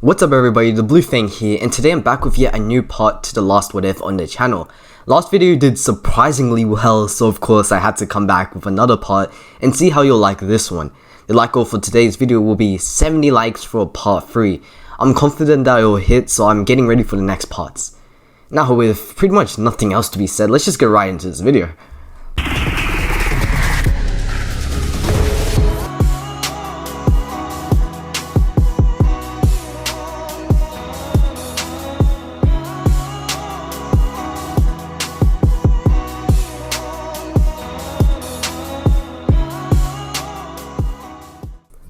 What's up everybody, the Blue Fang here, and today I'm back with yet a new part to the last What If on the channel. Last video did surprisingly well, so of course I had to come back with another part and see how you'll like this one. The like goal for today's video will be 70 likes for part 3. I'm confident that it will hit, so I'm getting ready for the next parts. Now with pretty much nothing else to be said, let's just get right into this video.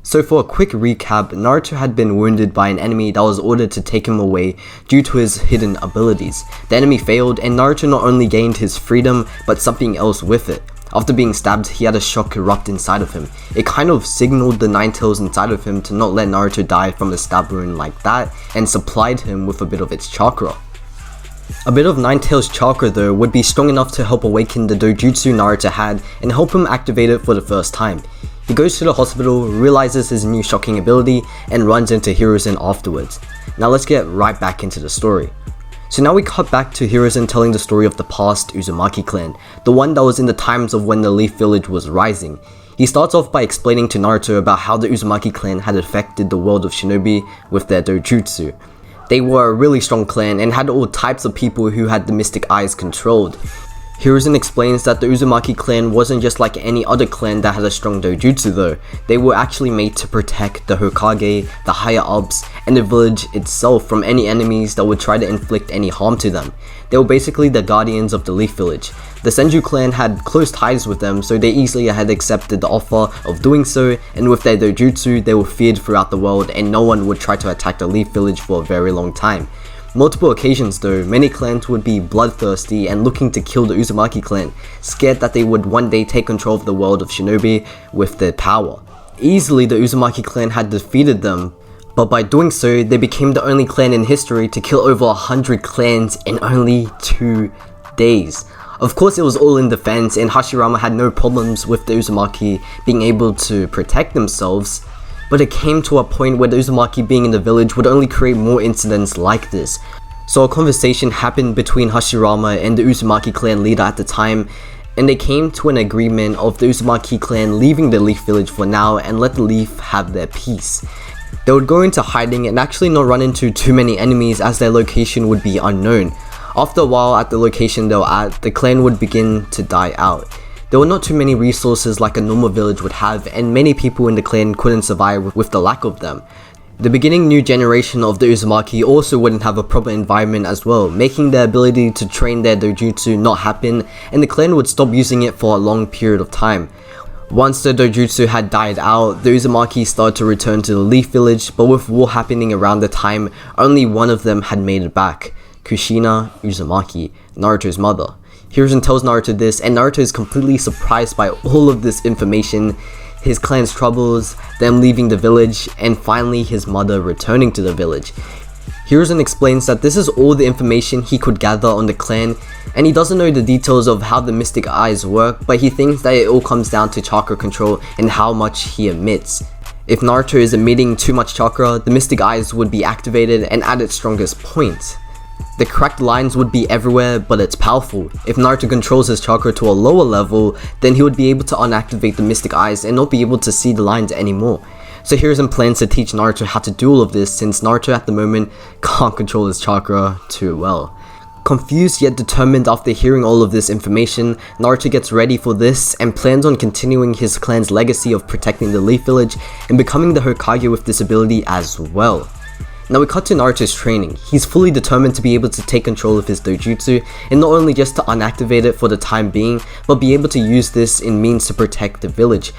So for a quick recap, Naruto had been wounded by an enemy that was ordered to take him away due to his hidden abilities. The enemy failed and Naruto not only gained his freedom but something else with it. After being stabbed, he had a shock erupt inside of him. It kind of signaled the Nine Tails inside of him to not let Naruto die from the stab wound like that and supplied him with a bit of its chakra. A bit of Nine Tails chakra though would be strong enough to help awaken the Dojutsu Naruto had and help him activate it for the first time. He goes to the hospital, realizes his new shocking ability, and runs into Hiruzen afterwards. Now let's get right back into the story. So now we cut back to Hiruzen telling the story of the past Uzumaki clan, the one that was in the times of when the Leaf Village was rising. He starts off by explaining to Naruto about how the Uzumaki clan had affected the world of shinobi with their Dojutsu. They were a really strong clan and had all types of people who had the mystic eyes controlled. Hiruzen explains that the Uzumaki clan wasn't just like any other clan that had a strong dojutsu though. They were actually made to protect the Hokage, the higher ups, and the village itself from any enemies that would try to inflict any harm to them. They were basically the guardians of the Leaf Village. The Senju clan had close ties with them, so they easily had accepted the offer of doing so, and with their dojutsu they were feared throughout the world and no one would try to attack the Leaf Village for a very long time. Multiple occasions though, many clans would be bloodthirsty and looking to kill the Uzumaki clan, scared that they would one day take control of the world of shinobi with their power. Easily the Uzumaki clan had defeated them, but by doing so, they became the only clan in history to kill over 100 clans in only 2 days. Of course it was all in defense and Hashirama had no problems with the Uzumaki being able to protect themselves. But it came to a point where the Uzumaki being in the village would only create more incidents like this. So a conversation happened between Hashirama and the Uzumaki clan leader at the time, and they came to an agreement of the Uzumaki clan leaving the Leaf Village for now and let the Leaf have their peace. They would go into hiding and actually not run into too many enemies as their location would be unknown. After a while at the location they were at, the clan would begin to die out. There were not too many resources like a normal village would have, and many people in the clan couldn't survive with the lack of them. The beginning new generation of the Uzumaki also wouldn't have a proper environment as well, making their ability to train their dojutsu not happen, and the clan would stop using it for a long period of time. Once the dojutsu had died out, the Uzumaki started to return to the Leaf Village, but with war happening around the time, only one of them had made it back, Kushina Uzumaki, Naruto's mother. Hiruzen tells Naruto this, and Naruto is completely surprised by all of this information, his clan's troubles, them leaving the village, and finally his mother returning to the village. Hiruzen explains that this is all the information he could gather on the clan, and he doesn't know the details of how the mystic eyes work, but he thinks that it all comes down to chakra control and how much he emits. If Naruto is emitting too much chakra, the mystic eyes would be activated and at its strongest point. The cracked lines would be everywhere, but it's powerful. If Naruto controls his chakra to a lower level, then he would be able to unactivate the mystic eyes and not be able to see the lines anymore. So Hiruzen plans to teach Naruto how to do all of this since Naruto at the moment can't control his chakra too well. Confused yet determined after hearing all of this information, Naruto gets ready for this and plans on continuing his clan's legacy of protecting the Leaf Village and becoming the Hokage with this ability as well. Now we cut to Naruto's training. He's fully determined to be able to take control of his dojutsu and not only just to unactivate it for the time being, but be able to use this in means to protect the village,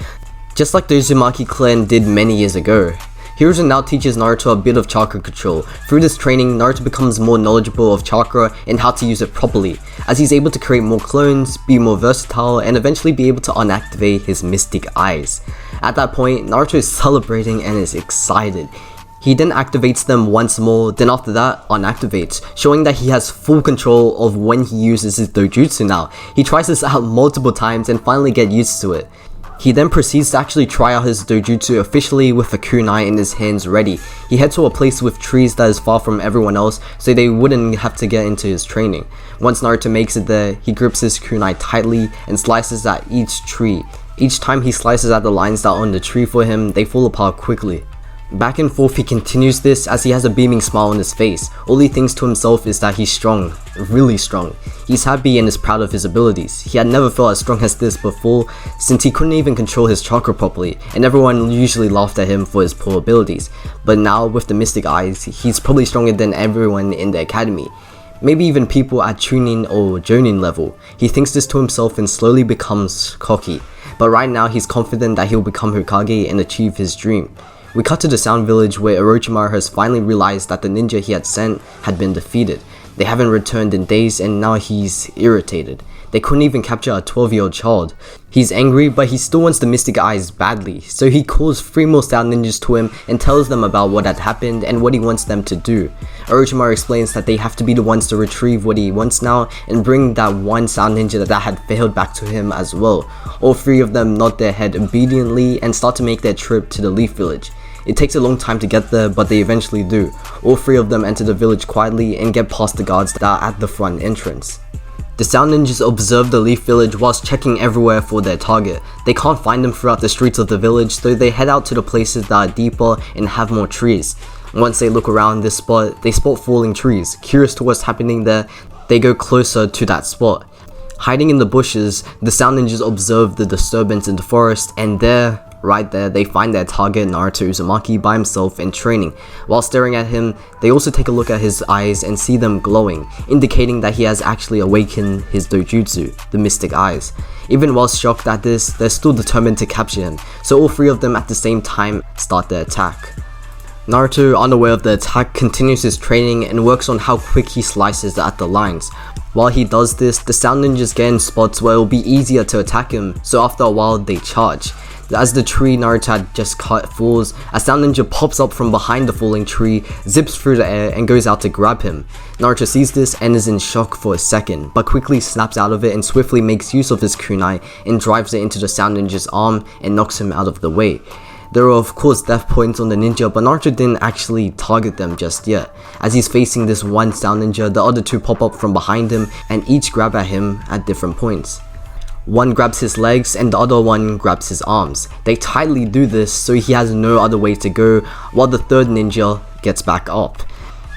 just like the Uzumaki clan did many years ago. Hiruzen now teaches Naruto a bit of chakra control. Through this training, Naruto becomes more knowledgeable of chakra and how to use it properly, as he's able to create more clones, be more versatile, and eventually be able to unactivate his mystic eyes. At that point, Naruto is celebrating and is excited. He then activates them once more, then after that, unactivates, showing that he has full control of when he uses his dojutsu now. He tries this out multiple times and finally gets used to it. He then proceeds to actually try out his Dojutsu officially with a kunai in his hands ready. He heads to a place with trees that is far from everyone else so they wouldn't have to get into his training. Once Naruto makes it there, he grips his kunai tightly and slices at each tree. Each time he slices at the lines that are on the tree for him, they fall apart quickly. Back and forth he continues this as he has a beaming smile on his face. All he thinks to himself is that he's strong, really strong. He's happy and is proud of his abilities. He had never felt as strong as this before since he couldn't even control his chakra properly and everyone usually laughed at him for his poor abilities. But now with the mystic eyes, he's probably stronger than everyone in the academy. Maybe even people at Chunin or Jonin level. He thinks this to himself and slowly becomes cocky. But right now he's confident that he'll become Hokage and achieve his dream. We cut to the Sound Village where Orochimaru has finally realized that the ninja he had sent had been defeated. They haven't returned in days and now he's irritated. They couldn't even capture a 12-year-old child. He's angry but he still wants the mystic eyes badly, so he calls 3 more Sound Ninjas to him and tells them about what had happened and what he wants them to do. Orochimaru explains that they have to be the ones to retrieve what he wants now and bring that one Sound Ninja that had failed back to him as well. All 3 of them nod their head obediently and start to make their trip to the Leaf Village. It takes a long time to get there, but they eventually do. All 3 of them enter the village quietly and get past the guards that are at the front entrance. The Sound Ninjas observe the Leaf Village whilst checking everywhere for their target. They can't find them throughout the streets of the village, so they head out to the places that are deeper and have more trees. Once they look around this spot, they spot falling trees. Curious to what's happening there, they go closer to that spot. Hiding in the bushes, the Sound Ninjas observe the disturbance in the forest, and right there, they find their target Naruto Uzumaki by himself in training. While staring at him, they also take a look at his eyes and see them glowing, indicating that he has actually awakened his Dojutsu, the mystic eyes. Even while shocked at this, they're still determined to capture him, so all 3 of them at the same time start their attack. Naruto, unaware of the attack, continues his training and works on how quick he slices at the lines. While he does this, the Sound Ninjas get in spots where it will be easier to attack him, so after a while they charge. As the tree Naruto had just cut falls, a Sound Ninja pops up from behind the falling tree, zips through the air and goes out to grab him. Naruto sees this and is in shock for a second, but quickly snaps out of it and swiftly makes use of his kunai and drives it into the Sound Ninja's arm and knocks him out of the way. There are of course death points on the ninja, but Naruto didn't actually target them just yet. As he's facing this one Sound Ninja, the other 2 pop up from behind him and each grab at him at different points. One grabs his legs and the other one grabs his arms. They tightly do this so he has no other way to go, while the 3rd ninja gets back up.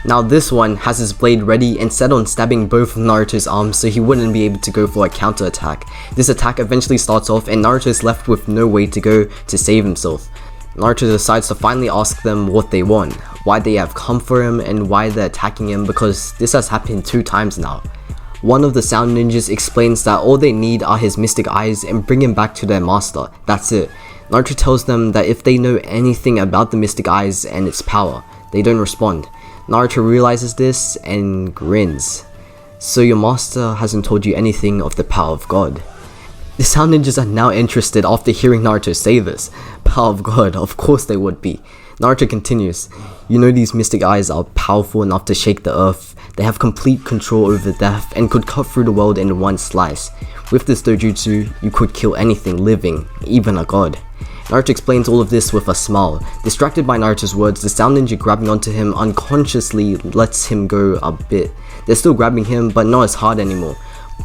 Now this one has his blade ready and set on stabbing both of Naruto's arms so he wouldn't be able to go for a counter attack. This attack eventually starts off and Naruto is left with no way to go to save himself. Naruto decides to finally ask them what they want, why they have come for him and why they're attacking him, because this has happened 2 times now. One of the Sound Ninjas explains that all they need are his mystic eyes and bring him back to their master. That's it. Naruto tells them that if they know anything about the mystic eyes and its power, they don't respond. Naruto realizes this and grins. So your master hasn't told you anything of the power of God. The Sound Ninjas are now interested after hearing Naruto say this. Power of God, of course they would be. Naruto continues, you know these mystic eyes are powerful enough to shake the earth. They have complete control over death and could cut through the world in one slice. With this Dojutsu, you could kill anything living, even a god. Naruto explains all of this with a smile. Distracted by Naruto's words, the Sound Ninja grabbing onto him unconsciously lets him go a bit. They're still grabbing him, but not as hard anymore.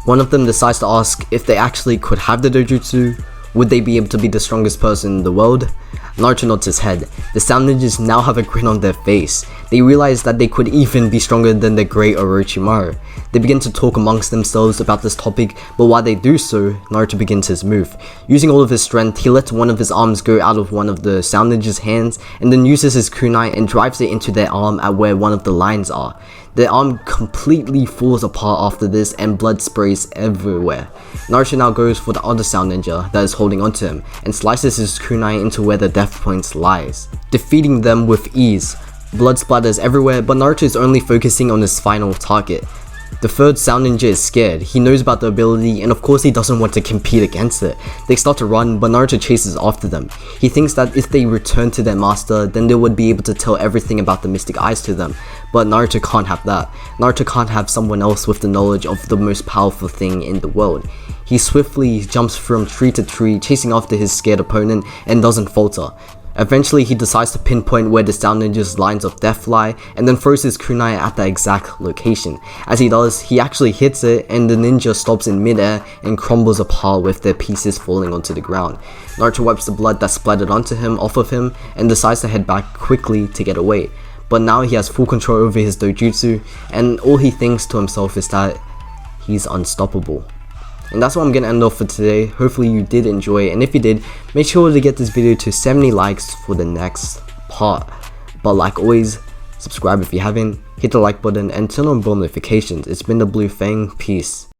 One of them decides to ask if they actually could have the Dojutsu. Would they be able to be the strongest person in the world? Naruto nods his head. The Sound Ninjas now have a grin on their face. They realize that they could even be stronger than the great Orochimaru. They begin to talk amongst themselves about this topic, but while they do so, Naruto begins his move. Using all of his strength, he lets one of his arms go out of one of the Sound Ninjas' hands and then uses his kunai and drives it into their arm at where one of the lines are. Their arm completely falls apart after this and blood sprays everywhere. Naruto now goes for the other Sound Ninja that is holding onto him and slices his kunai into where the death points lies, defeating them with ease. Blood splatters everywhere, but Naruto is only focusing on his final target. The 3rd Sound Ninja is scared. He knows about the ability and of course he doesn't want to compete against it. They start to run, but Naruto chases after them. He thinks that if they return to their master, then they would be able to tell everything about the mystic eyes to them. but Naruto can't have that. Naruto can't have someone else with the knowledge of the most powerful thing in the world. He swiftly jumps from tree to tree, chasing after his scared opponent, and doesn't falter. Eventually, he decides to pinpoint where the Sound Ninja's lines of death lie, and then throws his kunai at the exact location. As he does, he actually hits it, and the ninja stops in midair and crumbles apart with their pieces falling onto the ground. Naruto wipes the blood that splattered onto him off of him, and decides to head back quickly to get away. But now he has full control over his Dojutsu, and all he thinks to himself is that he's unstoppable. And that's what I'm gonna end off for today. Hopefully you did enjoy, and if you did, make sure to get this video to 70 likes for the next part. But like always, subscribe if you haven't, hit the like button and turn on bell notifications. It's been the Blue Fang, peace.